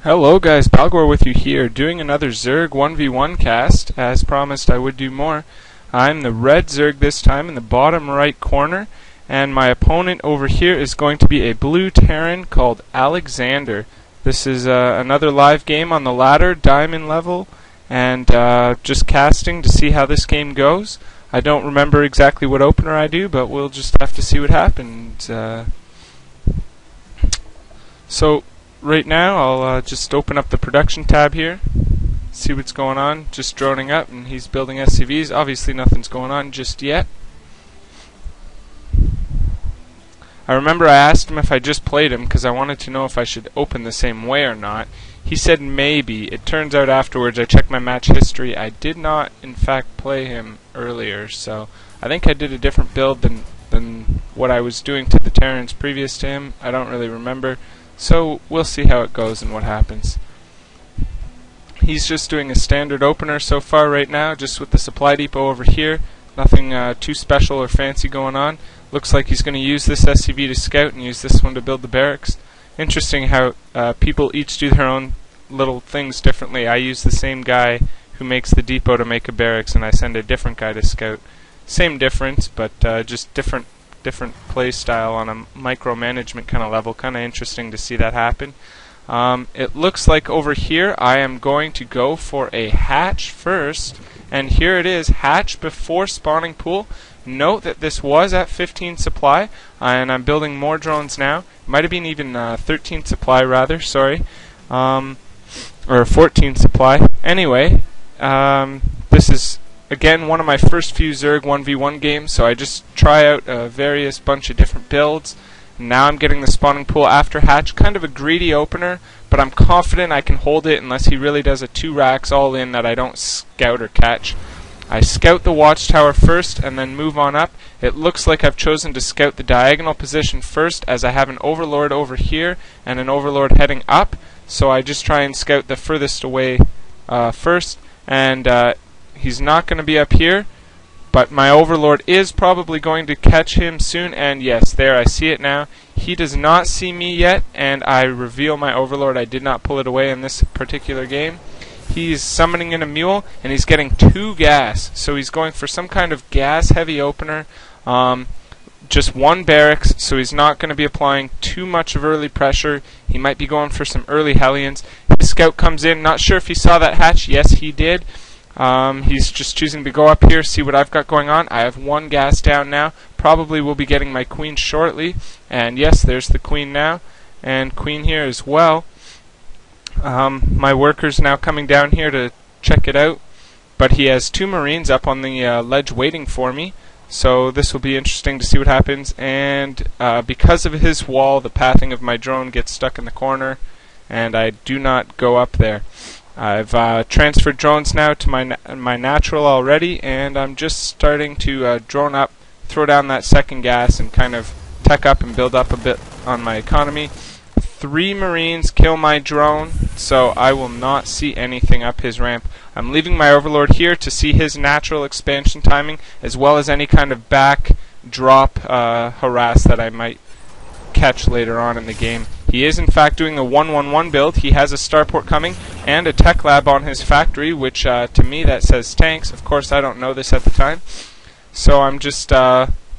Hello guys, Balgore with you here, doing another Zerg 1v1 cast. As promised, I would do more. I'm the Red Zerg this time in the bottom right corner, and my opponent over here is going to be a blue Terran called Alexander. This is another live game on the ladder, diamond level, and just casting to see how this game goes. I don't remember exactly what opener I do, but we'll just have to see what happens. So right now I'll just open up the production tab here, see what's going on. Just droning up, and he's building SCVs. Obviously nothing's going on just yet. I remember I asked him if I just played him because I wanted to know if I should open the same way or not. He said maybe. It turns out afterwards I checked my match history, I did not in fact play him earlier, so I think I did a different build than what I was doing to the Terrans previous to him. I don't really remember. So we'll see how it goes and what happens. He's just doing a standard opener so far right now, just with the supply depot over here. Nothing too special or fancy going on. Looks like he's going to use this SCV to scout and use this one to build the barracks. Interesting how people each do their own little things differently. I use the same guy who makes the depot to make a barracks, and I send a different guy to scout. Same difference, but just different play style on a micromanagement kind of level. Kind of interesting to see that happen. It looks like over here I am going to go for a hatch first, and here it is, hatch before spawning pool. Note that this was at 15 supply, and I'm building more drones now. Might have been even 13 supply rather, sorry, or 14 supply. Anyway, this is again one of my first few Zerg 1v1 games, so I just try out a various bunch of different builds. Now I'm getting the spawning pool after hatch. Kind of a greedy opener, but I'm confident I can hold it unless he really does a 2 racks all in that I don't scout or catch. I scout the watchtower first and then move on up. It looks like I've chosen to scout the diagonal position first, as I have an overlord over here and an overlord heading up, so I just try and scout the furthest away first, and he's not going to be up here, but my overlord is probably going to catch him soon, and yes, there, I see it now. He does not see me yet, and I reveal my overlord. I did not pull it away in this particular game. He's summoning in a mule, and he's getting 2 gas, so he's going for some kind of gas-heavy opener. Just 1 barracks, so he's not going to be applying too much of early pressure. He might be going for some early Hellions. His scout comes in, not sure if he saw that hatch. Yes, he did. He's just choosing to go up here, see what I've got going on. I have 1 gas down now. Probably will be getting my queen shortly. And yes, there's the queen now, and queen here as well. My worker's now coming down here to check it out, but he has 2 marines up on the ledge waiting for me, so this will be interesting to see what happens. And because of his wall, the pathing of my drone gets stuck in the corner, and I do not go up there. I've transferred drones now to my natural already, and I'm just starting to drone up, throw down that second gas, and kind of tech up and build up a bit on my economy. 3 marines kill my drone, so I will not see anything up his ramp. I'm leaving my overlord here to see his natural expansion timing, as well as any kind of back drop harass that I might catch later on in the game. He is in fact doing a 1-1-1 build. He has a starport coming and a tech lab on his factory, which to me that says tanks. Of course I don't know this at the time, so I'm just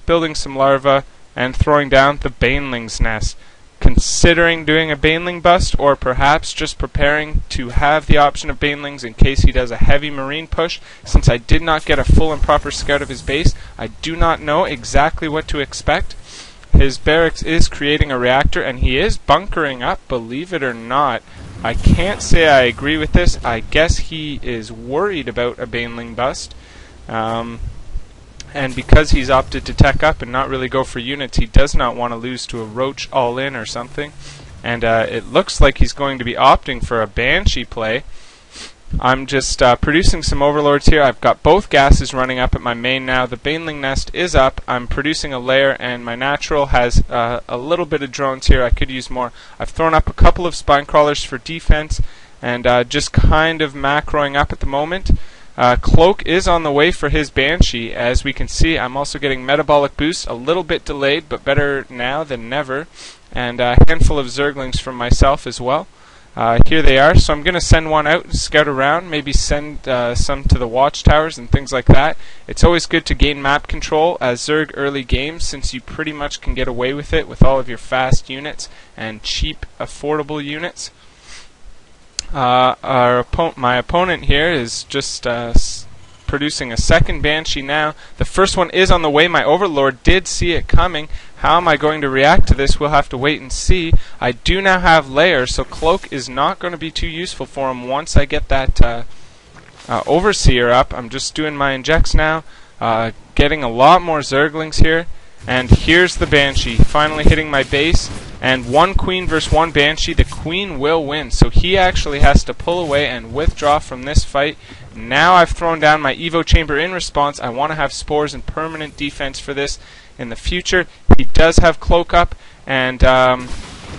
building some larvae and throwing down the baneling's nest. Considering doing a baneling bust, or perhaps just preparing to have the option of banelings in case he does a heavy marine push. Since I did not get a full and proper scout of his base, I do not know exactly what to expect. His barracks is creating a reactor, and he is bunkering up, believe it or not. I can't say I agree with this. I guess he is worried about a baneling bust. And because he's opted to tech up and not really go for units, he does not want to lose to a roach all in or something. And it looks like he's going to be opting for a banshee play. I'm just producing some overlords here. I've got both gases running up at my main now. The baneling nest is up. I'm producing a lair, and my natural has a little bit of drones here. I could use more. I've thrown up a couple of spine crawlers for defense, and just kind of macroing up at the moment. Cloak is on the way for his Banshee. As we can see, I'm also getting metabolic boost, a little bit delayed, but better now than never, and a handful of Zerglings from myself as well. Here they are, so I'm going to send one out and scout around, maybe send some to the watchtowers and things like that. It's always good to gain map control as Zerg early games, since you pretty much can get away with it with all of your fast units and cheap, affordable units. My opponent here is just producing a second Banshee now. The first one is on the way. My Overlord did see it coming. How am I going to react to this? We'll have to wait and see. I do now have Lair, so Cloak is not going to be too useful for him once I get that Overseer up. I'm just doing my injects now, getting a lot more Zerglings here. And here's the Banshee, finally hitting my base. And one Queen versus one Banshee, the Queen will win. So he actually has to pull away and withdraw from this fight. Now I've thrown down my Evo Chamber in response. I want to have Spores and permanent defense for this in the future. He does have Cloak up, and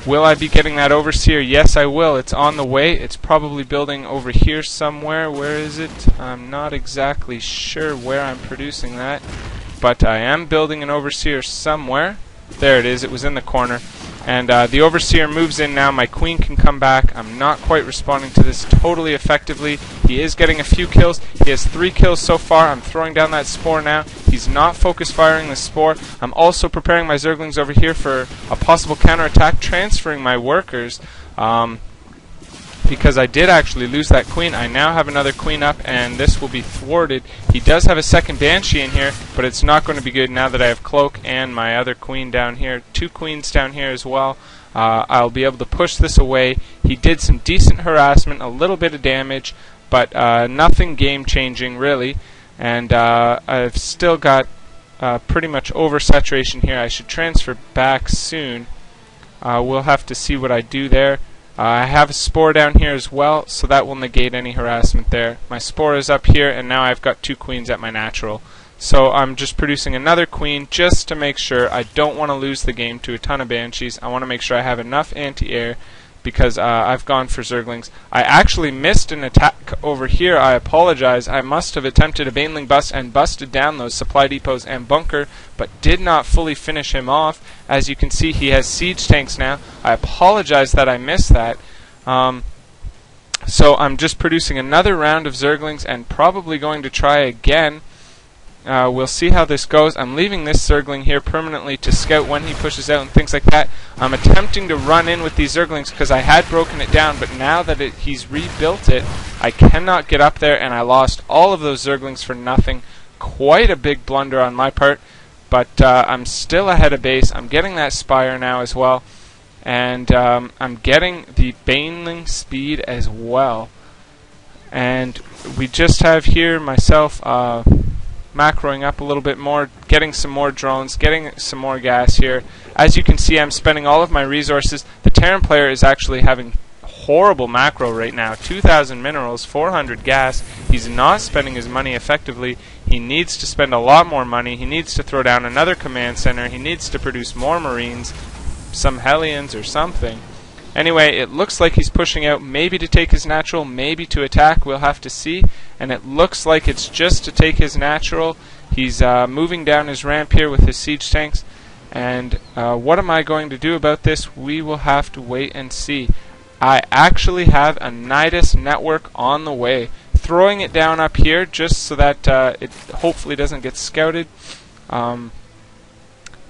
will I be getting that Overseer? Yes, I will. It's on the way. It's probably building over here somewhere. Where is it? I'm not exactly sure where I'm producing that, but I am building an Overseer somewhere. There it is. It was in the corner. And the Overseer moves in now. My Queen can come back. I'm not quite responding to this totally effectively. He is getting a few kills. He has 3 kills so far. I'm throwing down that Spore now. He's not focus firing the Spore. I'm also preparing my Zerglings over here for a possible counterattack, transferring my workers. Because I did actually lose that Queen. I now have another Queen up, and this will be thwarted. He does have a second Banshee in here, but it's not going to be good now that I have Cloak and my other Queen down here. 2 Queens down here as well. I'll be able to push this away. He did some decent harassment, a little bit of damage, but nothing game-changing really. And I've still got pretty much oversaturation here. I should transfer back soon. We'll have to see what I do there. I have a Spore down here as well, so that will negate any harassment there. My Spore is up here, and now I've got 2 Queens at my natural. So I'm just producing another Queen just to make sure. I don't want to lose the game to a ton of Banshees. I want to make sure I have enough anti-air, because I've gone for Zerglings. I actually missed an attack over here. I apologize. I must have attempted a Baneling bust and busted down those supply depots and bunker, but did not fully finish him off. As you can see, he has siege tanks now. I apologize that I missed that. So I'm just producing another round of Zerglings and probably going to try again. We'll see how this goes. I'm leaving this Zergling here permanently to scout when he pushes out and things like that. I'm attempting to run in with these Zerglings because I had broken it down, but now that he's rebuilt it, I cannot get up there, and I lost all of those Zerglings for nothing. Quite a big blunder on my part, but I'm still ahead of base. I'm getting that Spire now as well, and I'm getting the Baneling speed as well. And we just have here myself macroing up a little bit more, getting some more drones, getting some more gas here. As you can see, I'm spending all of my resources. The Terran player is actually having horrible macro right now. 2,000 minerals, 400 gas. He's not spending his money effectively. He needs to spend a lot more money. He needs to throw down another command center. He needs to produce more Marines, some Hellions or something. Anyway, it looks like he's pushing out, maybe to take his natural, maybe to attack. We'll have to see. And it looks like it's just to take his natural. He's moving down his ramp here with his siege tanks. And what am I going to do about this? We will have to wait and see. I actually have a Nydus network on the way. Throwing it down up here just so that it hopefully doesn't get scouted.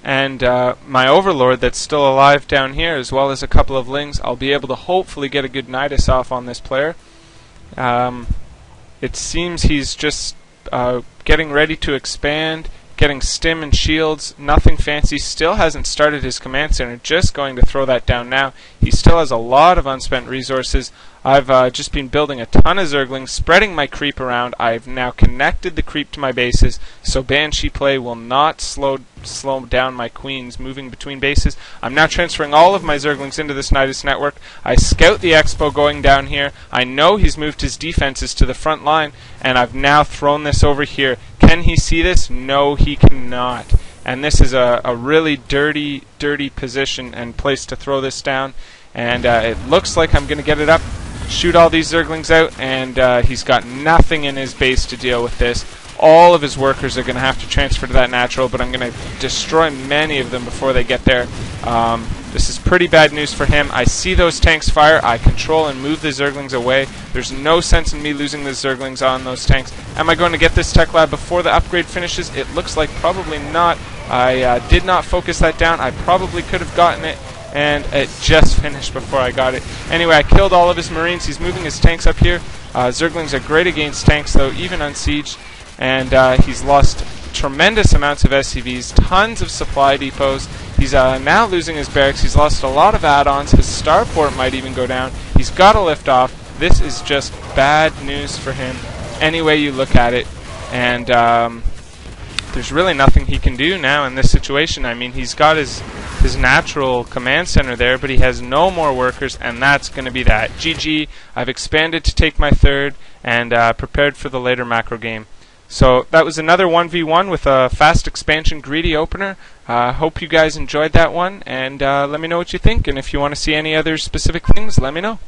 And my Overlord that's still alive down here, as well as a couple of Lings, I'll be able to hopefully get a good Nydus off on this player. It seems he's just getting ready to expand, getting stim and shields, nothing fancy. Still hasn't started his command center, just going to throw that down now. He still has a lot of unspent resources. I've just been building a ton of Zerglings, spreading my creep around. I've now connected the creep to my bases, so Banshee play will not slow down my Queens moving between bases. I'm now transferring all of my Zerglings into this Nydus network. I scout the Expo going down here. I know he's moved his defenses to the front line, and I've now thrown this over here. Can he see this? No, he cannot. And this is a really dirty position and place to throw this down. And it looks like I'm going to get it up, shoot all these Zerglings out, and he's got nothing in his base to deal with this. All of his workers are going to have to transfer to that natural, but I'm going to destroy many of them before they get there. This is pretty bad news for him. I see those tanks fire. I control and move the Zerglings away. There's no sense in me losing the Zerglings on those tanks. Am I going to get this tech lab before the upgrade finishes? It looks like probably not. I did not focus that down. I probably could have gotten it, and it just finished before I got it. Anyway, I killed all of his Marines. He's moving his tanks up here. Zerglings are great against tanks, though, even unsieged. And he's lost tremendous amounts of SCVs, tons of supply depots. He's now losing his barracks. He's lost a lot of add-ons. His starport might even go down. He's got to lift off. This is just bad news for him any way you look at it. And there's really nothing he can do now in this situation. I mean, he's got his natural command center there, but he has no more workers, and that's going to be that. GG. I've expanded to take my third and prepared for the later macro game. So that was another 1v1 with a fast expansion greedy opener. Hope you guys enjoyed that one, and let me know what you think. And if you want to see any other specific things, let me know.